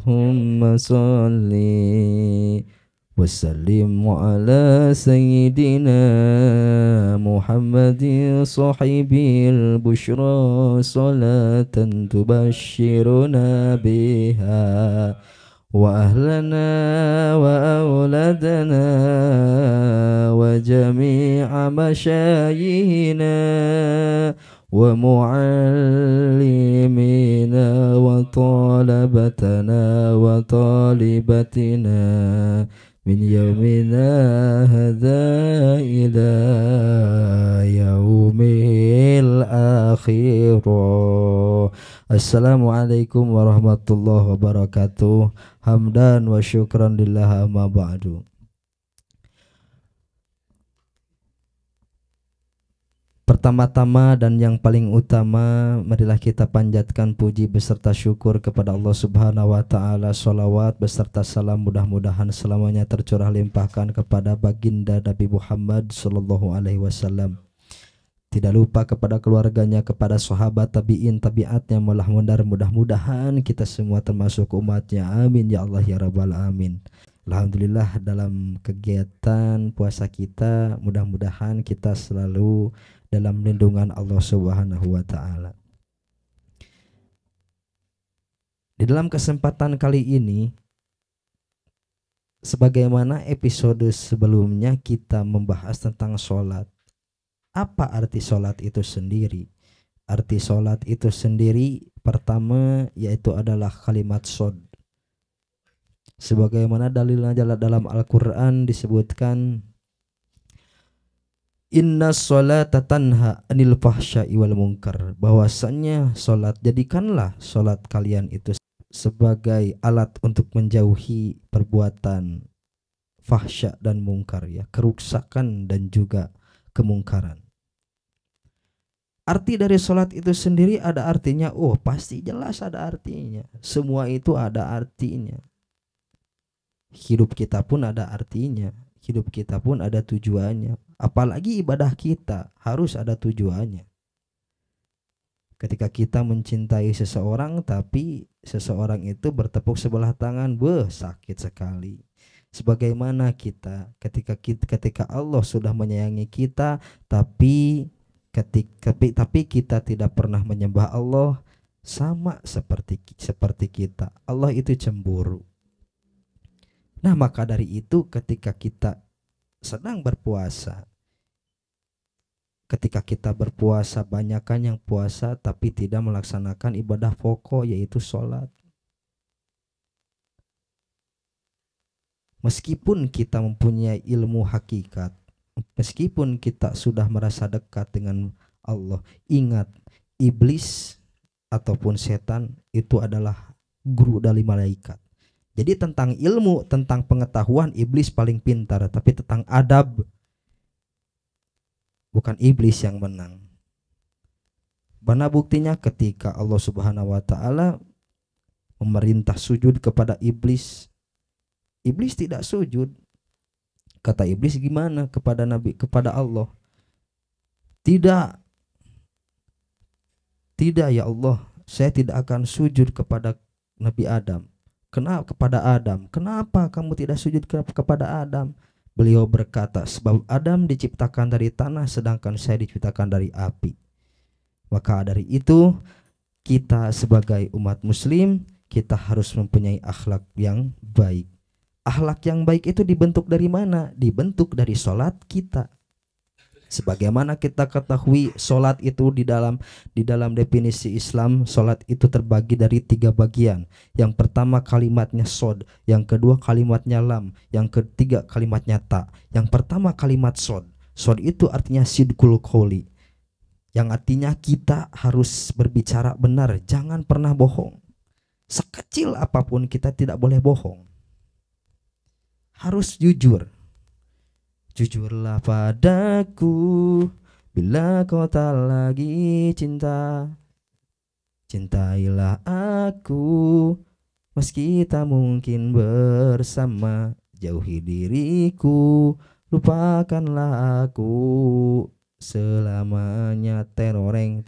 Allahumma salli wa sallim ala sayyidina Muhammadin sahibil bushra salatan tubashshiruna biha wa ahlana wa auladana wa jami'a masyayihina wa muallimina wa talabatana wa talibatina min yaumina hadza ila yaumil akhirah. Assalamualaikum warahmatullahi wabarakatuh. Hamdan wa syukran lillah amma ba'du. Pertama-tama dan yang paling utama, marilah kita panjatkan puji beserta syukur kepada Allah Subhanahu wa taala. Shalawat beserta salam mudah-mudahan selamanya tercurah limpahkan kepada baginda Nabi Muhammad sallallahu alaihi wasallam. Tidak lupa kepada keluarganya, kepada sahabat, tabi'in, tabi'atnya, mudah-mudahan kita semua termasuk umatnya. Amin ya Allah ya rabbal alamin. Alhamdulillah, dalam kegiatan puasa kita mudah-mudahan kita selalu dalam lindungan Allah Subhanahu wa taala. Di dalam kesempatan kali ini, sebagaimana episode sebelumnya kita membahas tentang sholat. Apa arti sholat itu sendiri? Arti sholat itu sendiri pertama yaitu adalah kalimat shod. Sebagaimana dalilnya dalam Al-Quran disebutkan, Inna sholata tanha anil fahsya'i wal munkar, bahwasannya sholat, jadikanlah sholat kalian itu sebagai alat untuk menjauhi perbuatan fahsya dan mungkar, ya, kerusakan dan juga kemungkaran. Arti dari sholat itu sendiri ada artinya. Oh, pasti jelas ada artinya. Semua itu ada artinya. Hidup kita pun ada artinya. Hidup kita pun ada tujuannya. Apalagi ibadah kita harus ada tujuannya. Ketika kita mencintai seseorang tapi seseorang itu bertepuk sebelah tangan, sakit sekali. Sebagaimana kita ketika Allah sudah menyayangi kita tapi kita tidak pernah menyembah Allah, sama seperti kita. Allah itu cemburu. Nah, maka dari itu ketika kita sedang berpuasa, ketika kita berpuasa, banyakkan yang puasa tapi tidak melaksanakan ibadah pokok yaitu sholat. Meskipun kita mempunyai ilmu hakikat, meskipun kita sudah merasa dekat dengan Allah, ingat, iblis ataupun setan itu adalah guru dari malaikat. Jadi tentang ilmu, tentang pengetahuan, iblis paling pintar, tapi tentang adab bukan iblis yang menang. Mana buktinya ketika Allah Subhanahu wa taala memerintah sujud kepada iblis, iblis tidak sujud. Kata iblis gimana kepada kepada Allah? Tidak ya Allah, saya tidak akan sujud kepada Nabi Adam. Kenapa kepada Adam? Kenapa kamu tidak sujud kepada Adam? Beliau berkata, sebab Adam diciptakan dari tanah sedangkan saya diciptakan dari api. Maka dari itu kita sebagai umat muslim, kita harus mempunyai akhlak yang baik. Akhlak yang baik itu dibentuk dari mana? Dibentuk dari sholat kita. Sebagaimana kita ketahui, sholat itu di dalam definisi Islam, sholat itu terbagi dari 3 bagian. Yang pertama kalimatnya sod, yang kedua kalimatnya lam, yang ketiga kalimatnya ta. Yang pertama kalimat sod. Sod itu artinya sidqul qouli, yang artinya kita harus berbicara benar, jangan pernah bohong. Sekecil apapun kita tidak boleh bohong. Harus jujur. Jujurlah padaku bila kau tak lagi cinta. Cintailah aku meski tak mungkin bersama. Jauhi diriku, lupakanlah aku selamanya. Teroreng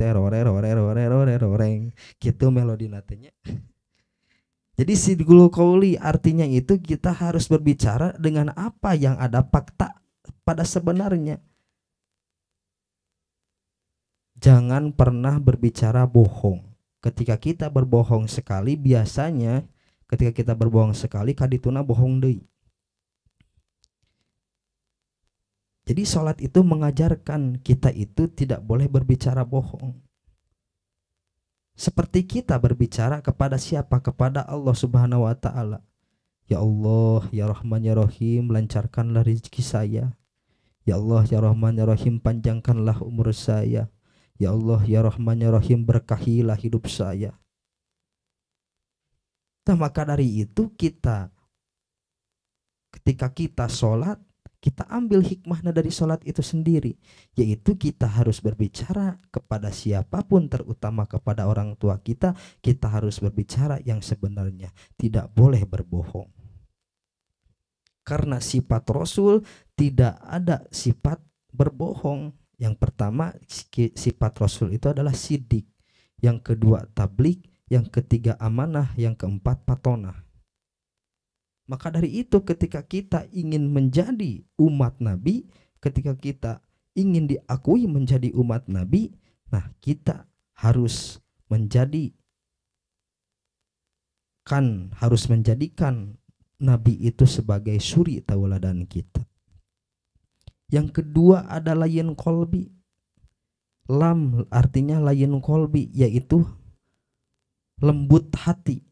gitu melodi natenya. Jadi sidqul qauli artinya itu kita harus berbicara dengan apa yang ada fakta pada sebenarnya. Jangan pernah berbicara bohong. Ketika kita berbohong sekali, biasanya ketika kita berbohong sekali kadituna bohong deui. Jadi sholat itu mengajarkan kita itu tidak boleh berbicara bohong. Seperti kita berbicara kepada siapa? Kepada Allah Subhanahu wa taala. Ya Allah, ya Rahman ya Rahim, lancarkanlah rezeki saya. Ya Allah, ya Rahman ya Rahim, panjangkanlah umur saya. Ya Allah, ya Rahman ya Rahim, berkahilah hidup saya. Nah, maka dari itu kita ketika kita sholat, kita ambil hikmahnya dari sholat itu sendiri, yaitu kita harus berbicara kepada siapapun, terutama kepada orang tua kita. Kita harus berbicara yang sebenarnya, tidak boleh berbohong. Karena sifat Rasul tidak ada sifat berbohong. Yang pertama, sifat Rasul itu adalah sidik. Yang kedua, tablik. Yang ketiga, amanah. Yang keempat, patonah. Maka dari itu ketika kita ingin menjadi umat Nabi, ketika kita ingin diakui menjadi umat Nabi, nah kita harus menjadikan Nabi itu sebagai suri tauladan kita. Yang kedua ada layin kolbi. Lam artinya layin kolbi, yaitu lembut hati.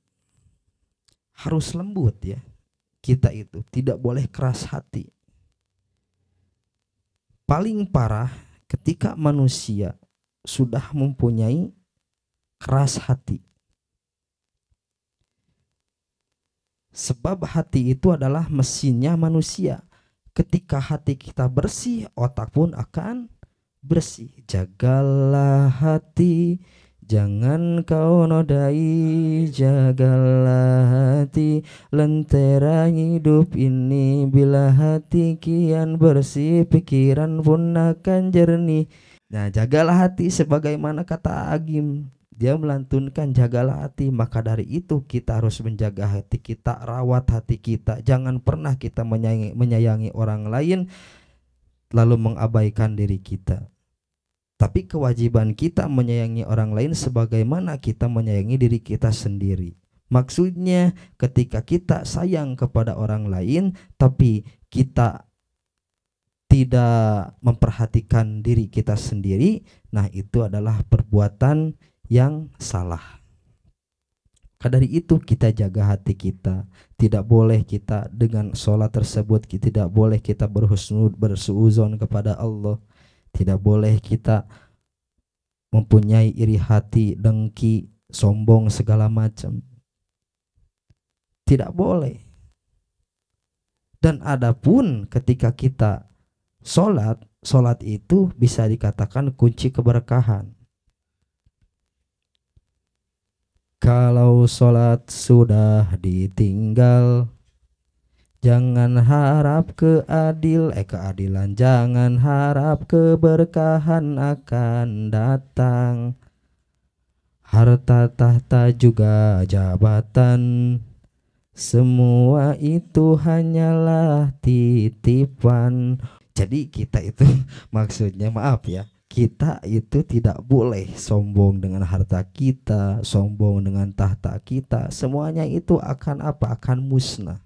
Harus lembut ya. Kita itu tidak boleh keras hati. Paling parah ketika manusia sudah mempunyai keras hati. Sebab hati itu adalah mesinnya manusia. Ketika hati kita bersih, otak pun akan bersih. Jagalah hati, jangan kau nodai, jagalah hati, lentera hidup ini. Bila hati kian bersih, pikiran pun akan jernih. Nah, jagalah hati sebagaimana kata Agim. Dia melantunkan jagalah hati. Maka dari itu kita harus menjaga hati kita, rawat hati kita. Jangan pernah kita menyayangi orang lain lalu mengabaikan diri kita. Tapi kewajiban kita menyayangi orang lain sebagaimana kita menyayangi diri kita sendiri. Maksudnya ketika kita sayang kepada orang lain tapi kita tidak memperhatikan diri kita sendiri, nah itu adalah perbuatan yang salah. Dari itu kita jaga hati kita. Tidak boleh kita dengan sholat tersebut, tidak boleh kita bersuuzon kepada Allah. Tidak boleh kita mempunyai iri hati, dengki, sombong segala macam. Tidak boleh. Dan adapun ketika kita sholat itu bisa dikatakan kunci keberkahan. Kalau sholat sudah ditinggal, jangan harap keadilan, jangan harap keberkahan akan datang. Harta tahta juga jabatan, semua itu hanyalah titipan. Jadi kita itu maksudnya, maaf ya, kita itu tidak boleh sombong dengan harta kita, sombong dengan tahta kita. Semuanya itu akan apa? Akan musnah.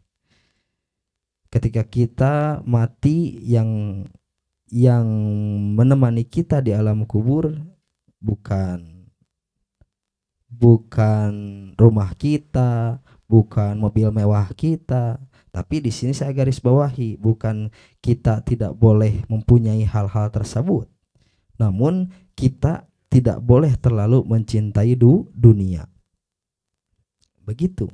Ketika kita mati, yang menemani kita di alam kubur bukan rumah kita, bukan mobil mewah kita. Tapi di sini saya garis bawahi, bukan kita tidak boleh mempunyai hal-hal tersebut. Namun kita tidak boleh terlalu mencintai dunia. Begitu.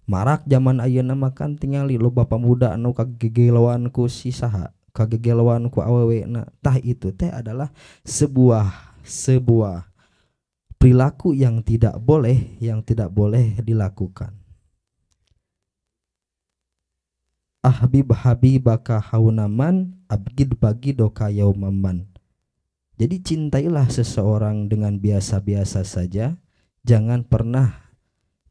Marak zaman ayeuna makan tingali lo bapak muda anu kagegeleuan ku si saha, kagegeleuan ku awewena. Tah itu teh adalah sebuah perilaku yang tidak boleh dilakukan. Habibaka haunaman abgid bagi doka yaumaman. Jadi cintailah seseorang dengan biasa-biasa saja, jangan pernah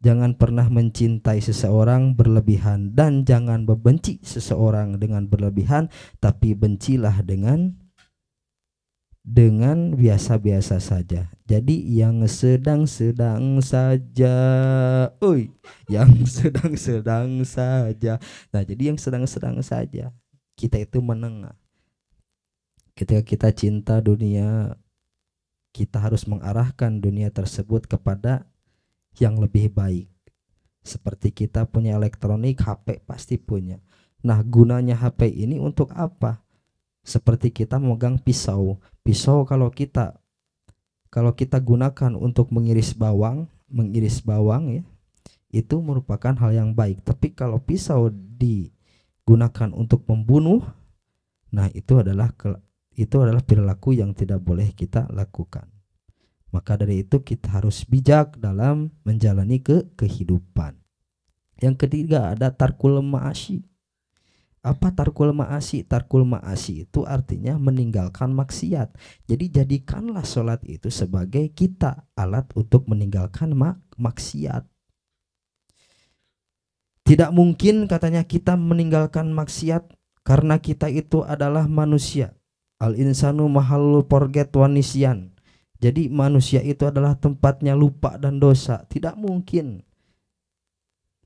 Jangan pernah mencintai seseorang berlebihan dan jangan membenci seseorang dengan berlebihan, tapi bencilah dengan biasa-biasa saja. Jadi yang sedang-sedang saja. Oi, yang sedang-sedang saja. Nah, jadi yang sedang-sedang saja. Kita itu menengah. Ketika kita cinta dunia, kita harus mengarahkan dunia tersebut kepada yang lebih baik. Seperti kita punya elektronik, HP pasti punya. Nah, gunanya HP ini untuk apa? Seperti kita memegang pisau. Pisau kalau kita gunakan untuk mengiris bawang ya, itu merupakan hal yang baik. Tapi kalau pisau digunakan untuk membunuh, nah itu adalah perilaku yang tidak boleh kita lakukan. Maka dari itu kita harus bijak dalam menjalani kehidupan. Yang ketiga ada tarkul ma'asi. Apa tarkul ma'asi? Tarkul ma'asi itu artinya meninggalkan maksiat. Jadi jadikanlah sholat itu sebagai kita alat untuk meninggalkan maksiat. Tidak mungkin katanya kita meninggalkan maksiat karena kita itu adalah manusia. Al insanu mahallul forget wanisyan. Jadi manusia itu adalah tempatnya lupa dan dosa. Tidak mungkin.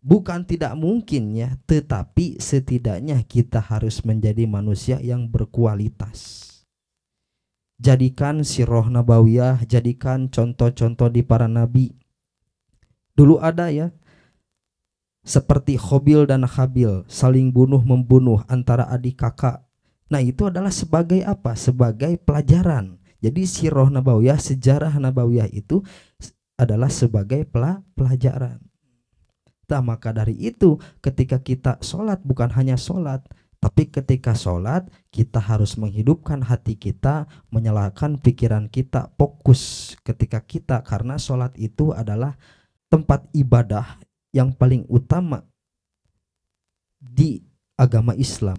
Bukan tidak mungkin ya, tetapi setidaknya kita harus menjadi manusia yang berkualitas. Jadikan sirah nabawiyah, jadikan contoh-contoh di para nabi. Dulu ada ya, seperti Khobil dan Khabil, saling bunuh-membunuh antara adik kakak. Nah itu adalah sebagai apa? Sebagai pelajaran. Jadi sirah nabawiyah, sejarah nabawiyah itu adalah sebagai pelajaran. Nah, maka dari itu ketika kita sholat bukan hanya sholat, tapi ketika sholat kita harus menghidupkan hati kita, menyalakan pikiran kita, fokus ketika kita, karena sholat itu adalah tempat ibadah yang paling utama di agama Islam.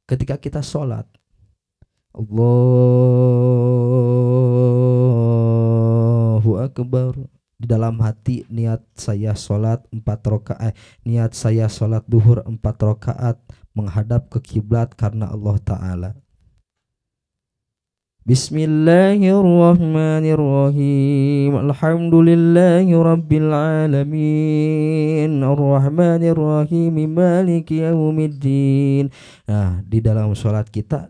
Ketika kita sholat, Allahu Akbar, di dalam hati niat saya sholat 4 rakaat, niat saya sholat duhur 4 rakaat menghadap ke kiblat karena Allah Ta'ala. Bismillahirrahmanirrahim. Alhamdulillahi rabbil alamin. Arrahmanirrahim. Maliki yaumiddin. Nah, di dalam sholat kita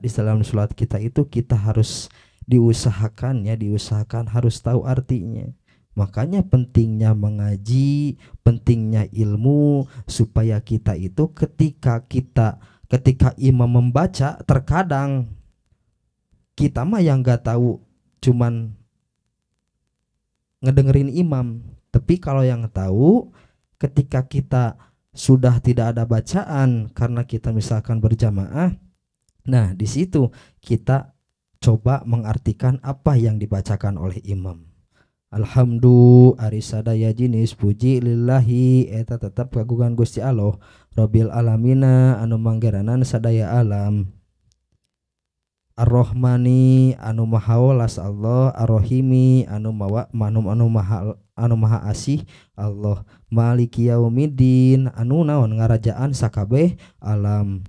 itu kita harus diusahakan harus tahu artinya. Makanya pentingnya mengaji, pentingnya ilmu, supaya kita itu ketika imam membaca, terkadang kita mah yang gak tahu cuman ngedengerin imam. Tapi kalau yang tahu, ketika kita sudah tidak ada bacaan karena kita misalkan berjamaah, nah di situ kita coba mengartikan apa yang dibacakan oleh imam. Alhamdulillah ari sadaya jenis puji lillahi eta tetap kagungan Gusti Allah Rabbil alamina anu manggaranan sadaya alam. Ar-Rahmani anu maha welas Allah, Ar-Rahimi anu maha asih Allah, Maliki yaumiddin anu naon ngarajaan sakabeh alam.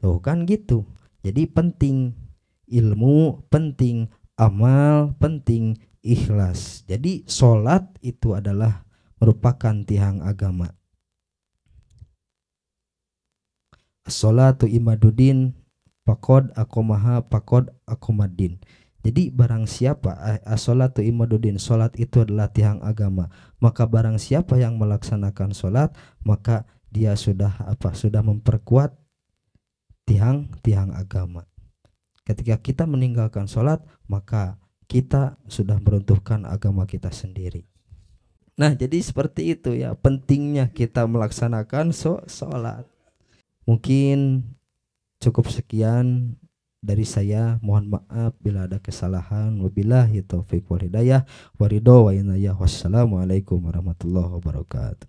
Tuh kan gitu. Jadi penting ilmu, penting amal, penting ikhlas. Jadi sholat itu adalah merupakan tiang agama. As-sholatu imaduddin pakod akomadin. Jadi barang siapa as-sholatu imaduddin, sholat itu adalah tiang agama, maka barang siapa yang melaksanakan sholat, maka dia sudah memperkuat tiang agama. Ketika kita meninggalkan sholat, maka kita sudah meruntuhkan agama kita sendiri. Nah, jadi seperti itu ya pentingnya kita melaksanakan sholat. Mungkin cukup sekian dari saya. Mohon maaf bila ada kesalahan. Wabillahi taufiq wal hidayah. Waridho wa inayah. Wassalamualaikum warahmatullahi wabarakatuh.